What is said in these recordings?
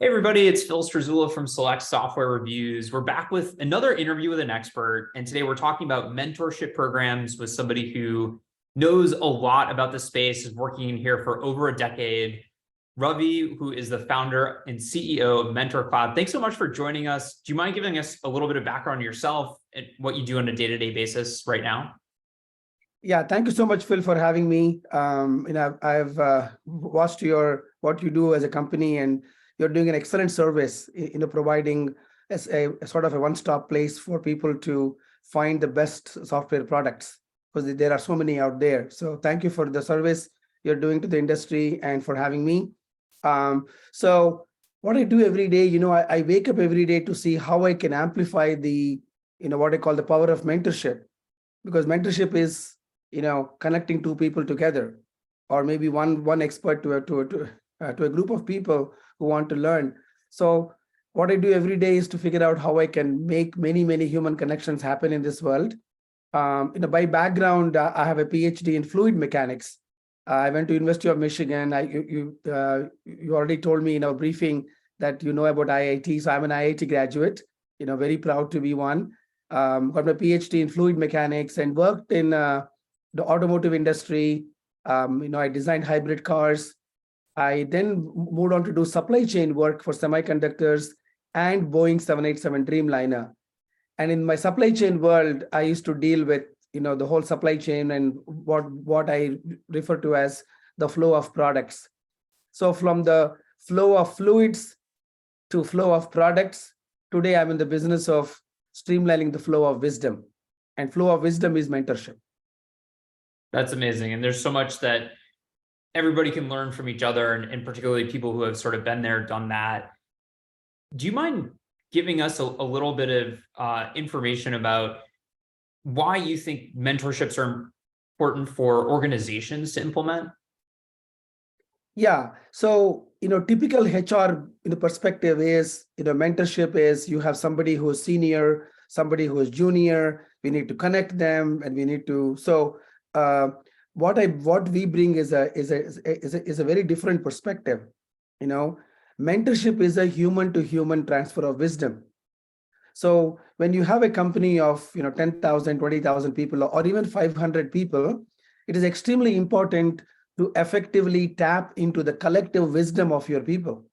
Hey everybody, it's Phil Strazula from Select Software Reviews. We're back with another interview with an expert, and today we're talking about mentorship programs with somebody who knows a lot about the space, is working in here for over a decade. Ravi, who is the founder and CEO of MentorCloud. Thanks so much for joining us. Do you mind giving us a little bit of background on yourself and what you do on a day-to-day basis right now? Yeah, thank you so much, Phil, for having me. I've watched what you do as a company, and you're doing an excellent service, providing as a sort of a one-stop place for people to find the best software products, because there are so many out there. So thank you for the service you're doing to the industry and for having me. So what I do every day, I wake up every day to see how I can amplify the, what I call the power of mentorship, because mentorship is connecting two people together, or maybe one expert to a group of people who want to learn. So what I do every day is to figure out how I can make many human connections happen in this world. By background, I have a PhD in fluid mechanics. I went to University of Michigan. You already told me in our briefing that you know about IIT, so I'm an IIT graduate. Very proud to be one. Got my PhD in fluid mechanics and worked in the automotive industry. I designed hybrid cars. I then moved on to do supply chain work for semiconductors and Boeing 787 Dreamliner. And in my supply chain world, I used to deal with the whole supply chain and what I refer to as the flow of products. So from the flow of fluids to flow of products, today I'm in the business of streamlining the flow of wisdom. And flow of wisdom is mentorship. That's amazing. And there's so much that everybody can learn from each other, and particularly people who have sort of been there, done that. Do you mind giving us a little bit of information about why you think mentorships are important for organizations to implement? Yeah. So, typical HR perspective is, mentorship is you have somebody who is senior, somebody who is junior. We need to connect them, and we need to. So, what we bring is a very different perspective. Mentorship is a human to human transfer of wisdom. So when you have a company of 10,000, 20,000 people, or even 500 people, it is extremely important to effectively tap into the collective wisdom of your people,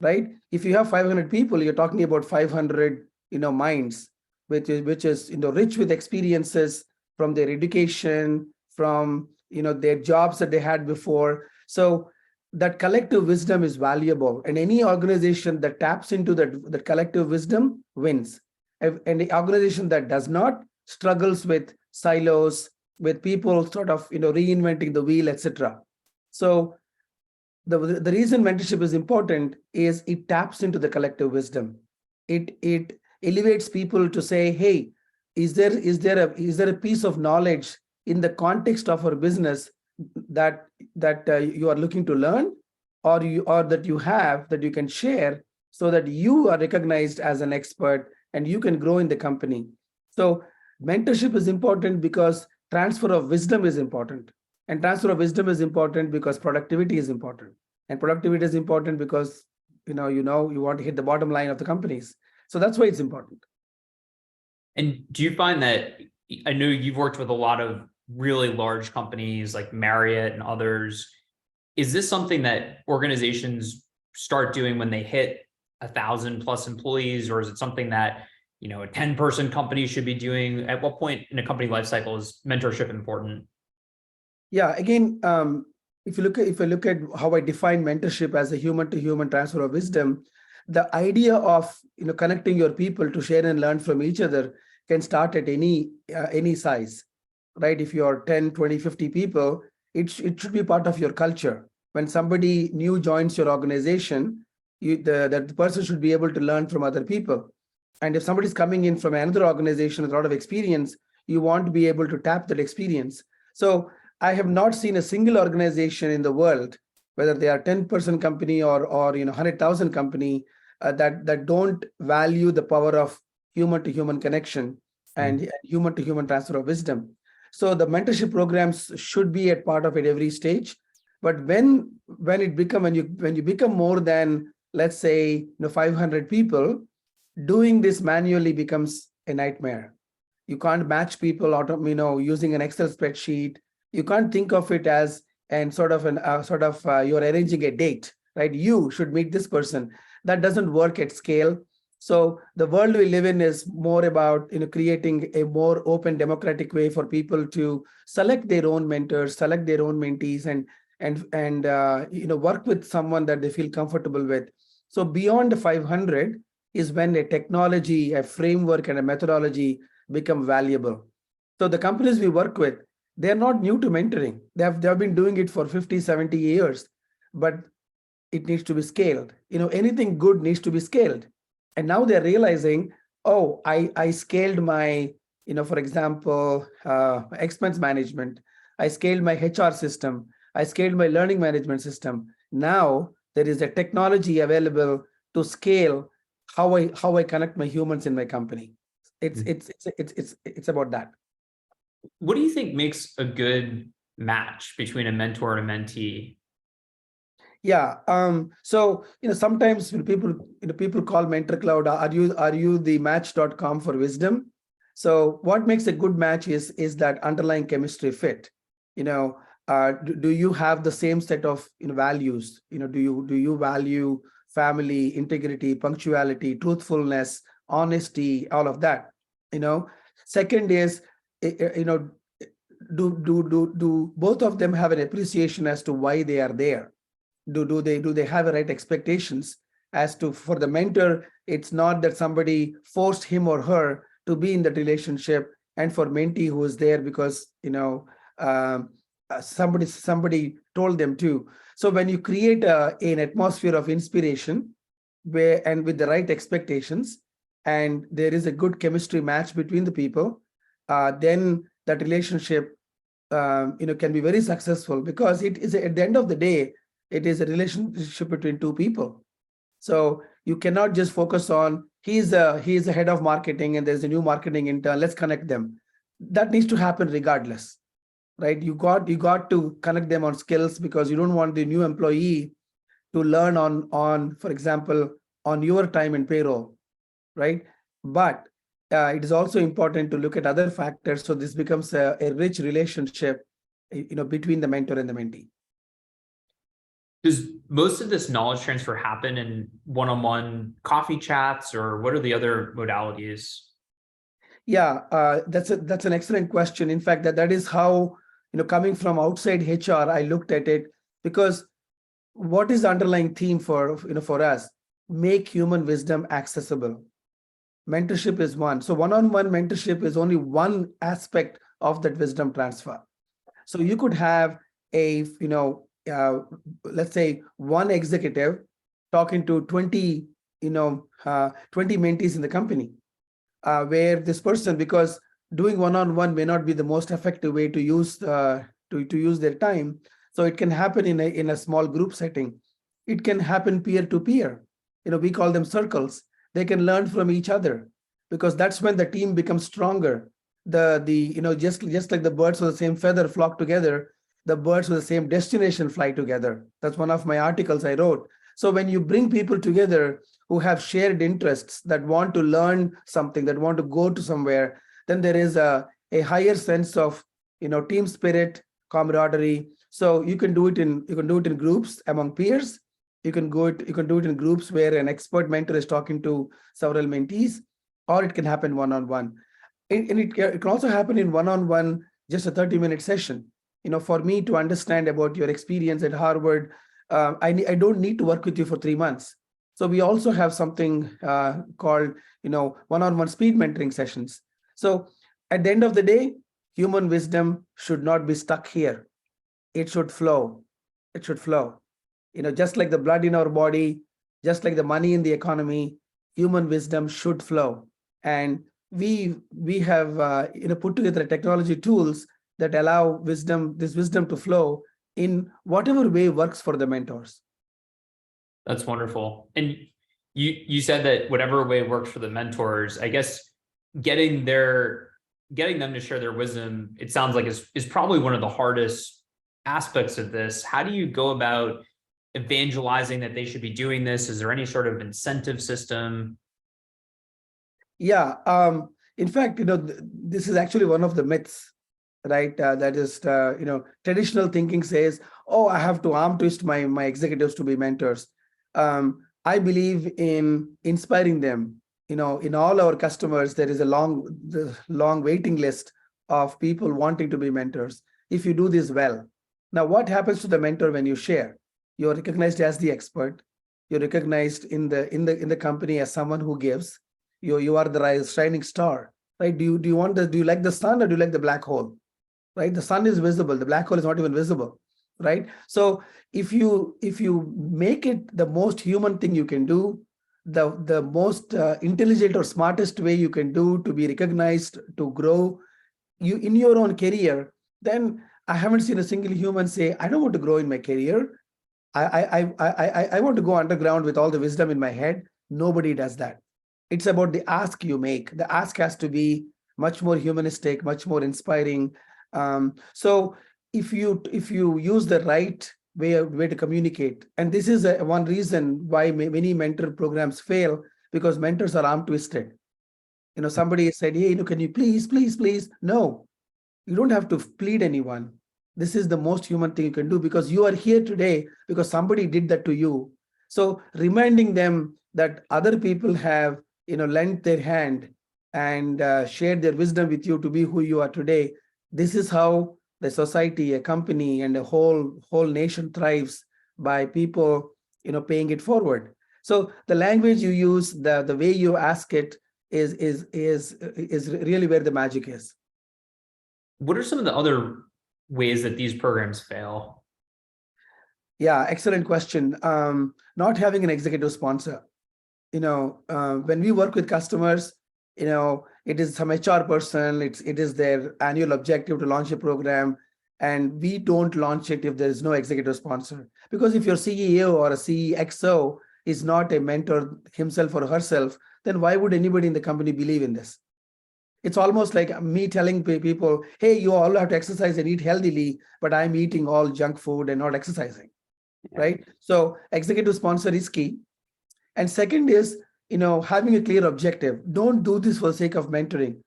right? If you have 500 people, you're talking about 500 minds, which is rich with experiences from their education, from their jobs that they had before. So that collective wisdom is valuable, and any organization that taps into that collective wisdom wins. And the organization that does not struggles with silos, with people sort of reinventing the wheel, etc. So the reason mentorship is important is it taps into the collective wisdom. It elevates people to say, hey, is there a piece of knowledge in the context of our business that you are looking to learn, or that you have, that you can share, so that you are recognized as an expert and you can grow in the company. So mentorship is important because transfer of wisdom is important, and transfer of wisdom is important because productivity is important, and productivity is important because you want to hit the bottom line of the companies. So that's why it's important. And do you find that, I know you've worked with a lot of really large companies like Marriott and others, is this something that organizations start doing when they hit 1,000 plus employees, or is it something that a 10-person company should be doing? At what point in a company lifecycle is mentorship important? Yeah, again, if I look at how I define mentorship as a human to human transfer of wisdom, the idea of connecting your people to share and learn from each other can start at any size, right? If you're 10, 20, 50 people, it should be part of your culture. When somebody new joins your organization, the person should be able to learn from other people. And if somebody's coming in from another organization with a lot of experience, you want to be able to tap that experience. So I have not seen a single organization in the world, whether they are 10-person company or 100,000 company, that don't value the power of human to human connection and human to human transfer of wisdom. So the mentorship programs should be a part of it every stage. But when you become more than let's say 500 people, doing this manually becomes a nightmare. You can't match people using an Excel spreadsheet. You can't think of it as and you're arranging a date, right? You should meet this person. That doesn't work at scale. So the world we live in is more about creating a more open, democratic way for people to select their own mentors, select their own mentees, and work with someone that they feel comfortable with. So beyond 500 is when a technology, a framework, and a methodology become valuable. So the companies we work with, they're not new to mentoring. They have been doing it for 50, 70 years, but it needs to be scaled. Anything good needs to be scaled. And now they're realizing, oh, I scaled my, for example, expense management. I scaled my HR system. I scaled my learning management system. Now there is a technology available to scale how I connect my humans in my company. It's about that. What do you think makes a good match between a mentor and a mentee? Yeah. So sometimes when people call MentorCloud, are you the match.com for wisdom? So what makes a good match is that underlying chemistry fit. Do you have the same set of values? Do you value family, integrity, punctuality, truthfulness, honesty, all of that? Second is, do both of them have an appreciation as to why they are there? Do they have the right expectations as to, for the mentor, it's not that somebody forced him or her to be in that relationship, and for mentee who is there because somebody told them to. So when you create an atmosphere of inspiration and with the right expectations, and there is a good chemistry match between the people, then that relationship can be very successful, because it is, at the end of the day, it is a relationship between two people. So you cannot just focus on he's a head of marketing and there's a new marketing intern, let's connect them. That needs to happen regardless, right? You got to connect them on skills, because you don't want the new employee to learn on for example, on your time and payroll, right? But it is also important to look at other factors, so this becomes a rich relationship between the mentor and the mentee. Does most of this knowledge transfer happen in one-on-one coffee chats, or what are the other modalities? Yeah, that's an excellent question. In fact, that is how, coming from outside HR, I looked at it, because what is the underlying theme for us? Make human wisdom accessible. Mentorship is one. So one-on-one mentorship is only one aspect of that wisdom transfer. So you could have a, let's say one executive talking to 20 mentees in the company, where this person, because doing one-on-one may not be the most effective way to use use their time. So it can happen in a small group setting. It can happen peer-to-peer. We call them circles. They can learn from each other, because that's when the team becomes stronger. Just like the birds of the same feather flock together, the birds with the same destination fly together. That's one of my articles I wrote. So when you bring people together who have shared interests, that want to learn something, that want to go to somewhere, then there is a higher sense of team spirit, camaraderie. So you can do it in groups among peers. You can do it in groups where an expert mentor is talking to several mentees, or it can happen one-on-one. And it can also happen in one-on-one, just a 30-minute session. For me to understand about your experience at Harvard, I don't need to work with you for 3 months. So we also have something called one-on-one speed mentoring sessions. So at the end of the day, human wisdom should not be stuck here. It should flow. It should flow. Just like the blood in our body, just like the money in the economy, human wisdom should flow. And we have put together technology tools that allow this wisdom to flow in whatever way works for the mentors. That's wonderful. And you said that whatever way works for the mentors, I guess getting them to share their wisdom, it sounds like is probably one of the hardest aspects of this. How do you go about evangelizing that they should be doing this? Is there any sort of incentive system? Yeah. In fact, this is actually one of the myths, right? That is, traditional thinking says, oh, I have to arm twist my executives to be mentors. I believe in inspiring them. In all our customers, there is a long waiting list of people wanting to be mentors. If you do this well, now what happens to the mentor when you share? You're recognized as the expert. You're recognized in the company as someone who gives. You are the shining star, right? Do you like the sun or do you like the black hole? Right? The sun is visible, the black hole is not even visible, right? So if you make it the most human thing you can do, the most intelligent or smartest way you can do to be recognized, to grow you in your own career, then I haven't seen a single human say, I don't want to grow in my career. I want to go underground with all the wisdom in my head. Nobody does that. It's about the ask you make. The ask has to be much more humanistic, much more inspiring. So if you use the right way to communicate, and this is one reason why many mentor programs fail, because mentors are arm twisted. Somebody said, hey, can you please? No, you don't have to plead anyone. This is the most human thing you can do, because you are here today because somebody did that to you. So reminding them that other people have lent their hand and shared their wisdom with you to be who you are today. This is how the society, a company, and a whole nation thrives, by people paying it forward. So the language you use, the way you ask it is really where the magic is. What are some of the other ways that these programs fail? Yeah, excellent question. Not having an executive sponsor. When we work with customers, it is some HR person, it is their annual objective to launch a program, and we don't launch it if there is no executive sponsor. Because if your CEO or a CXO is not a mentor himself or herself, then why would anybody in the company believe in this? It's almost like me telling people, hey, you all have to exercise and eat healthily, but I'm eating all junk food and not exercising, right? So executive sponsor is key. And second is, having a clear objective. Don't do this for the sake of mentoring.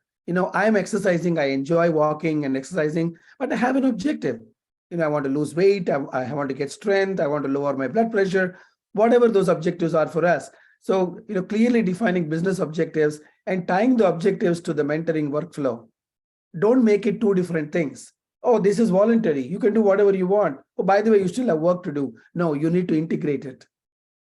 I'm exercising, I enjoy walking and exercising, but I have an objective. I want to lose weight, I want to get strength, I want to lower my blood pressure, whatever those objectives are for us. So, clearly defining business objectives and tying the objectives to the mentoring workflow. Don't make it two different things. Oh, this is voluntary. You can do whatever you want. Oh, by the way, you still have work to do. No, you need to integrate it.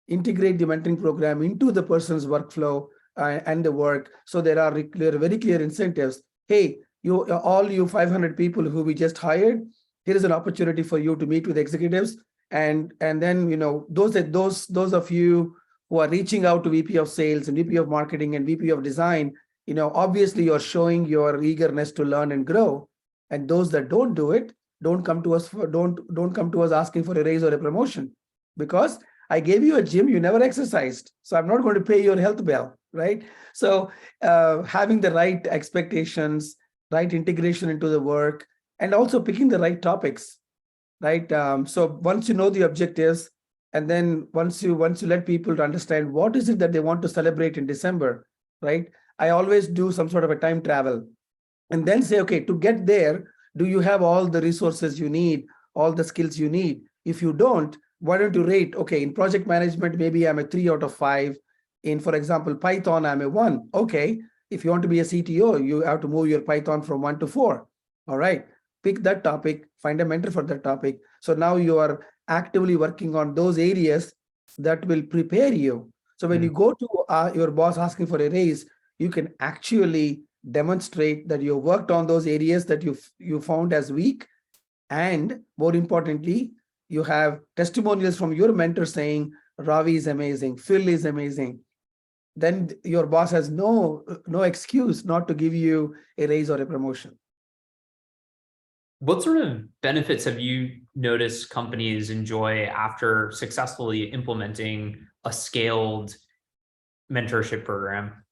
Integrate the mentoring program into the person's workflow and the work. So there are very clear incentives. Hey, all you 500 people who we just hired, here is an opportunity for you to meet with executives. And then, those of you who are reaching out to VP of sales and VP of marketing and VP of design, obviously you're showing your eagerness to learn and grow. And those that don't do it, don't come to us asking for a raise or a promotion, because I gave you a gym, you never exercised. So I'm not going to pay your health bill, right? So having the right expectations, right integration into the work, and also picking the right topics, right? So once you know the objectives, and then once you let people to understand what is it that they want to celebrate in December, right? I always do some sort of a time travel, and then say, okay, to get there, do you have all the resources you need, all the skills you need? If you don't, why don't you rate? Okay, in project management, maybe I'm a 3 out of 5. In, for example, Python, I'm a 1. Okay, if you want to be a CTO, you have to move your Python from 1 to 4. All right, pick that topic, find a mentor for that topic. So now you are actively working on those areas that will prepare you. So when you go to your boss asking for a raise, you can actually demonstrate that you worked on those areas that you found as weak. And more importantly, you have testimonials from your mentor saying, Ravi is amazing, Phil is amazing. Then your boss has no excuse not to give you a raise or a promotion. What sort of benefits have you noticed companies enjoy after successfully implementing a scaled mentorship program?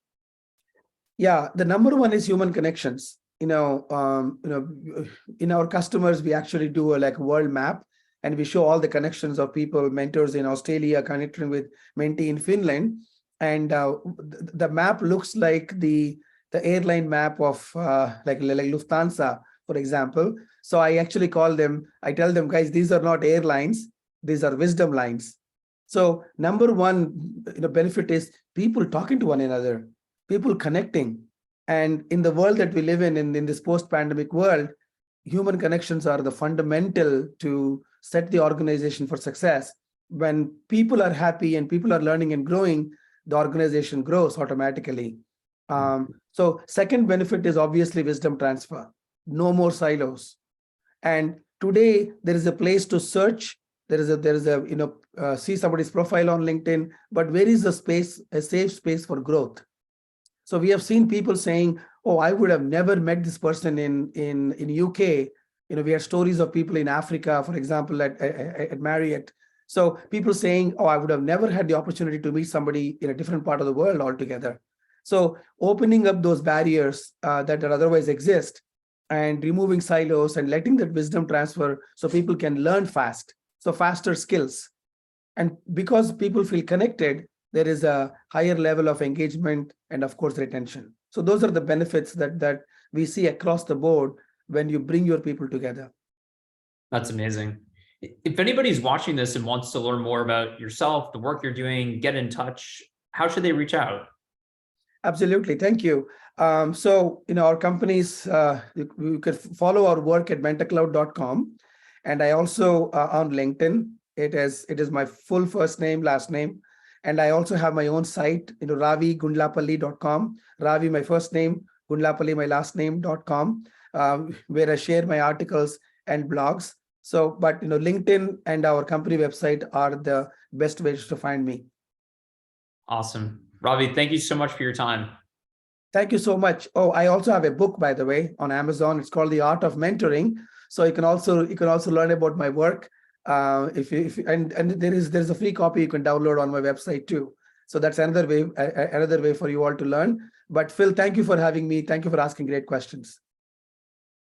Yeah, the number one is human connections. In our customers, we actually do a world map, and we show all the connections of people, mentors in Australia connecting with mentee in Finland. And the map looks like the airline map of like Lufthansa, for example. So I actually tell them, guys, these are not airlines, these are wisdom lines. So number one, benefit is people talking to one another, people connecting. And in the world that we live in this post-pandemic world, human connections are the fundamental to set the organization for success. When people are happy and people are learning and growing, the organization grows automatically. So second benefit is obviously wisdom transfer. No more silos. And today there is a place to search. There is a see somebody's profile on LinkedIn, but where is the space, a safe space for growth? So we have seen people saying, "Oh, I would have never met this person in UK." We had stories of people in Africa, for example, at Marriott. So people saying, "Oh, I would have never had the opportunity to meet somebody in a different part of the world altogether." So opening up those barriers that otherwise exist and removing silos and letting that wisdom transfer so people can learn fast. So faster skills. And because people feel connected, there is a higher level of engagement and of course retention. So those are the benefits that we see across the board when you bring your people together. That's amazing. If anybody's watching this and wants to learn more about yourself, the work you're doing, get in touch, how should they reach out? Absolutely. Thank you. So, our companies, you could follow our work at MentorCloud.com. And I also on LinkedIn, it is my full first name, last name. And I also have my own site, Ravi-Gundlapalli.com. Ravi, my first name, Gundlapalli, my last name.com, where I share my articles and blogs. So, but LinkedIn and our company website are the best ways to find me. Awesome. Ravi, thank you so much for your time. Thank you so much. Oh, I also have a book, by the way, on Amazon. It's called The Art of Mentoring. So you can also learn about my work. And there's a free copy you can download on my website too. So that's another way for you all to learn. But Phil, thank you for having me. Thank you for asking great questions.